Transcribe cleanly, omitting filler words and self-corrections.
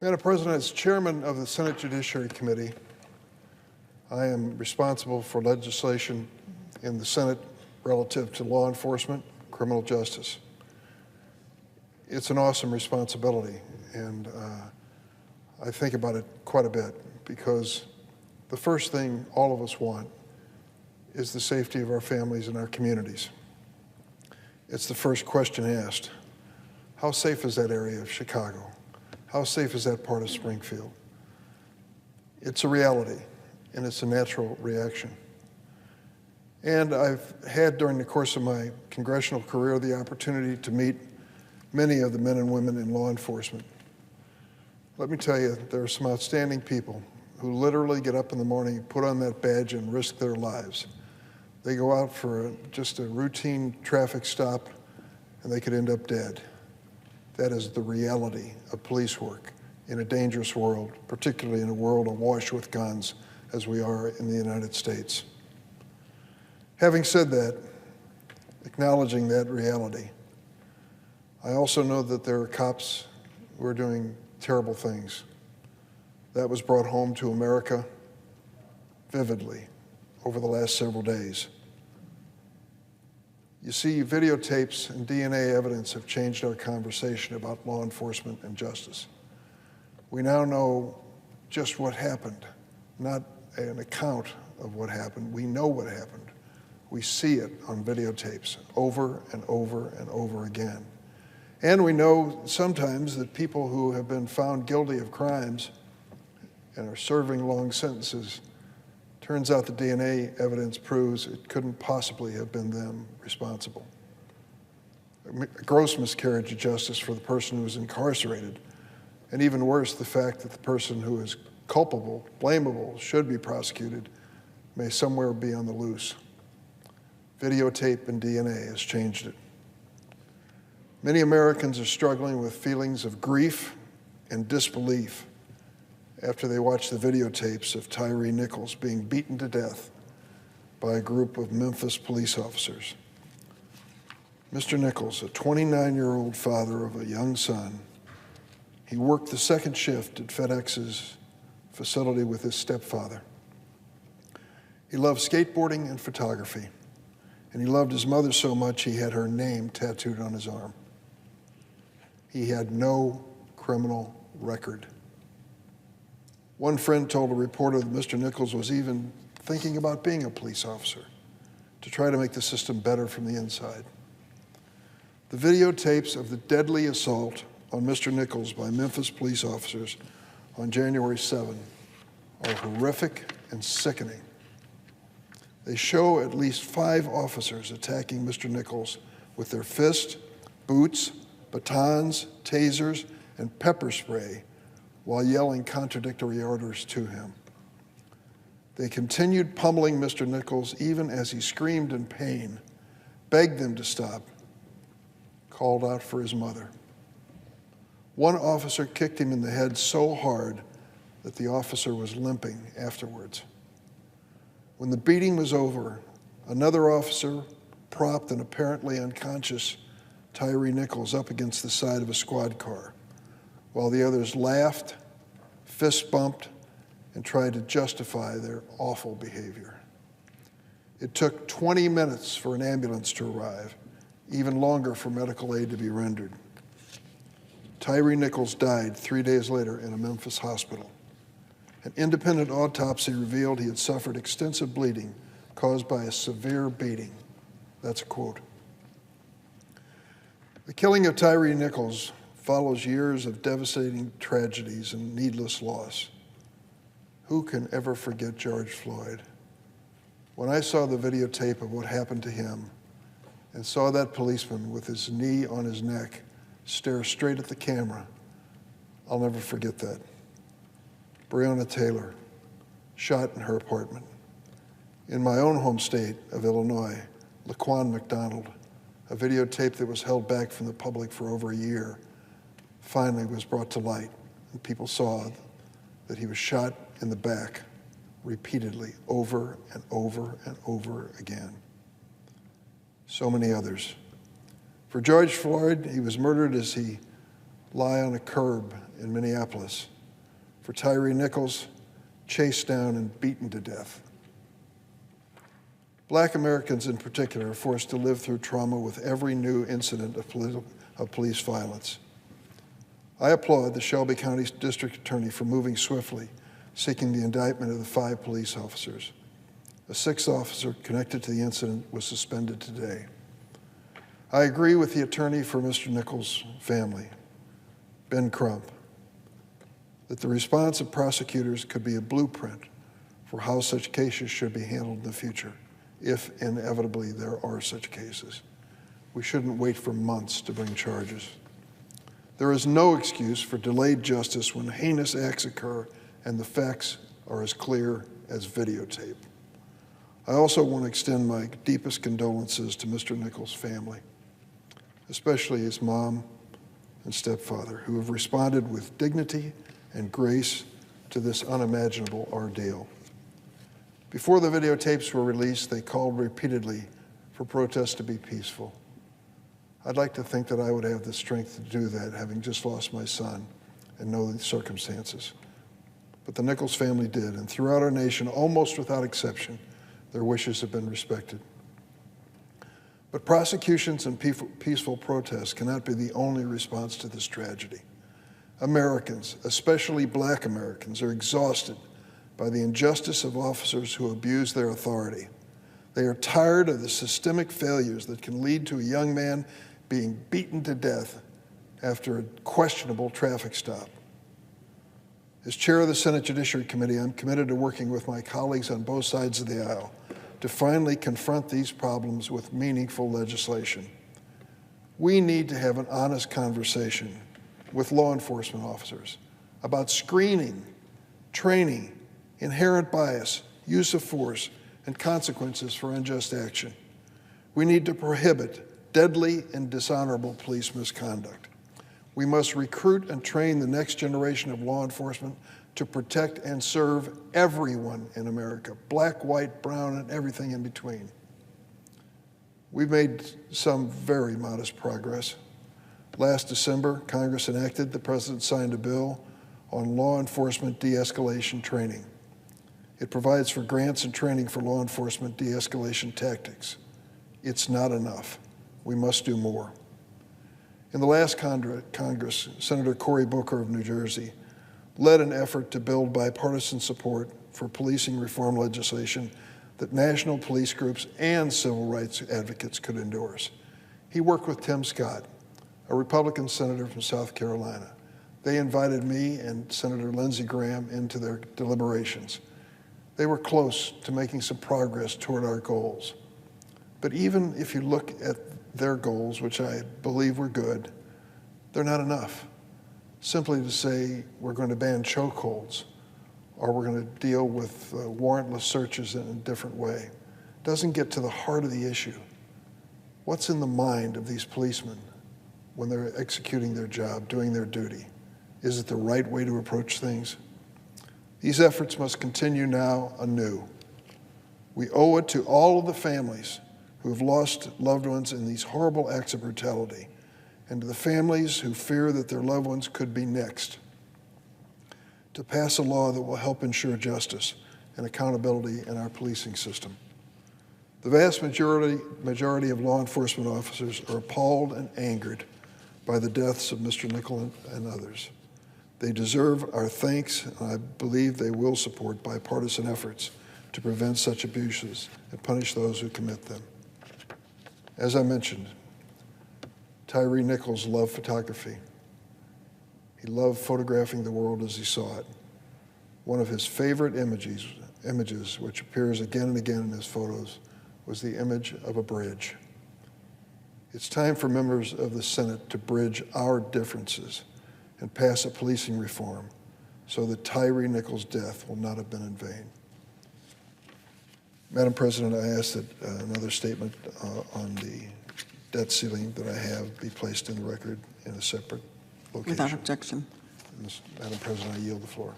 Madam President, as chairman of the Senate Judiciary Committee, I am responsible for legislation in the Senate relative to law enforcement, criminal justice. It's an awesome responsibility, and I think about it quite a bit because the first thing all of us want is the safety of our families and our communities. It's the first question asked. How safe is that area of Chicago? How safe is that part of Springfield? It's a reality, and it's a natural reaction. And I've had, during the course of my congressional career, the opportunity to meet many of the men and women in law enforcement. Let me tell you, there are some outstanding people who literally get up in the morning, put on that badge, and risk their lives. They go out for just a routine traffic stop, and they could end up dead. That is the reality of police work in a dangerous world, particularly in a world awash with guns as we are in the United States. Having said that, acknowledging that reality, I also know that there are cops who are doing terrible things. That was brought home to America vividly over the last several days. You see, videotapes and DNA evidence have changed our conversation about law enforcement and justice. We now know just what happened, not an account of what happened. We know what happened. We see it on videotapes over and over and over again. And we know sometimes that people who have been found guilty of crimes and are serving long sentences, turns out the DNA evidence proves it couldn't possibly have been them responsible. A gross miscarriage of justice for the person who was incarcerated, and even worse, the fact that the person who is culpable, blamable, should be prosecuted, may somewhere be on the loose. Videotape and DNA has changed it. Many Americans are struggling with feelings of grief and disbelief after they watch the videotapes of Tyre Nichols being beaten to death by a group of Memphis police officers. Mr. Nichols, a 29-year-old father of a young son, he worked the second shift at FedEx's facility with his stepfather. He loved skateboarding and photography, and he loved his mother so much he had her name tattooed on his arm. He had no criminal record. One friend told a reporter that Mr. Nichols was even thinking about being a police officer to try to make the system better from the inside. The videotapes of the deadly assault on Mr. Nichols by Memphis police officers on January 7 are horrific and sickening. They show at least 5 officers attacking Mr. Nichols with their fists, boots, batons, tasers, and pepper spray while yelling contradictory orders to him. They continued pummeling Mr. Nichols even as he screamed in pain, begged them to stop, called out for his mother. One officer kicked him in the head so hard that the officer was limping afterwards. When the beating was over, another officer propped an apparently unconscious Tyre Nichols up against the side of a squad car, while the others laughed, fist bumped, and tried to justify their awful behavior. It took 20 minutes for an ambulance to arrive, even longer for medical aid to be rendered. Tyre Nichols died 3 days later in a Memphis hospital. An independent autopsy revealed he had suffered extensive bleeding caused by a severe beating. That's a quote. The killing of Tyre Nichols follows years of devastating tragedies and needless loss. Who can ever forget George Floyd? When I saw the videotape of what happened to him and saw that policeman with his knee on his neck stare straight at the camera, I'll never forget that. Breonna Taylor, shot in her apartment. In my own home state of Illinois, Laquan McDonald, a videotape that was held back from the public for over a year, finally was brought to light, and people saw that he was shot in the back repeatedly over and over and over again. So many others. For George Floyd, he was murdered as he lay on a curb in Minneapolis, for Tyre Nichols, chased down and beaten to death. Black Americans in particular are forced to live through trauma with every new incident of police violence. I applaud the Shelby County District Attorney for moving swiftly, seeking the indictment of the 5 police officers. A 6th officer connected to the incident was suspended today. I agree with the attorney for Mr. Nichols' family, Ben Crump, that the response of prosecutors could be a blueprint for how such cases should be handled in the future, if inevitably there are such cases. We shouldn't wait for months to bring charges. There is no excuse for delayed justice when heinous acts occur and the facts are as clear as videotape. I also want to extend my deepest condolences to Mr. Nichols' family, especially his mom and stepfather, who have responded with dignity and grace to this unimaginable ordeal. Before the videotapes were released, they called repeatedly for protests to be peaceful. I'd like to think that I would have the strength to do that, having just lost my son and know the circumstances. But the Nichols family did, and throughout our nation, almost without exception, their wishes have been respected. But prosecutions and peaceful protests cannot be the only response to this tragedy. Americans, especially Black Americans, are exhausted by the injustice of officers who abuse their authority. They are tired of the systemic failures that can lead to a young man being beaten to death after a questionable traffic stop. As chair of the Senate Judiciary Committee, I'm committed to working with my colleagues on both sides of the aisle to finally confront these problems with meaningful legislation. We need to have an honest conversation with law enforcement officers about screening, training, inherent bias, use of force, and consequences for unjust action. We need to prohibit deadly and dishonorable police misconduct. We must recruit and train the next generation of law enforcement to protect and serve everyone in America, black, white, brown, and everything in between. We've made some very modest progress. Last December, Congress enacted, the President signed a bill on law enforcement de-escalation training. It provides for grants and training for law enforcement de-escalation tactics. It's not enough. We must do more. In the last Congress, Senator Cory Booker of New Jersey led an effort to build bipartisan support for policing reform legislation that national police groups and civil rights advocates could endorse. He worked with Tim Scott, a Republican senator from South Carolina. They invited me and Senator Lindsey Graham into their deliberations. They were close to making some progress toward our goals. But even if you look at their goals, which I believe were good, they're not enough. Simply to say we're going to ban chokeholds or we're going to deal with warrantless searches in a different way doesn't get to the heart of the issue. What's in the mind of these policemen when they're executing their job, doing their duty? Is it the right way to approach things? These efforts must continue now anew. We owe it to all of the families who have lost loved ones in these horrible acts of brutality, and to the families who fear that their loved ones could be next, to pass a law that will help ensure justice and accountability in our policing system. The vast majority of law enforcement officers are appalled and angered by the deaths of Mr. Nichols and others. They deserve our thanks, and I believe they will support bipartisan efforts to prevent such abuses and punish those who commit them. As I mentioned, Tyre Nichols loved photography. He loved photographing the world as he saw it. One of his favorite images, which appears again and again in his photos, was the image of a bridge. It's time for members of the Senate to bridge our differences and pass a policing reform so that Tyre Nichols' death will not have been in vain. Madam President, I ask that another statement on the debt ceiling that I have be placed in the record in a separate location. Without objection. Madam President, I yield the floor.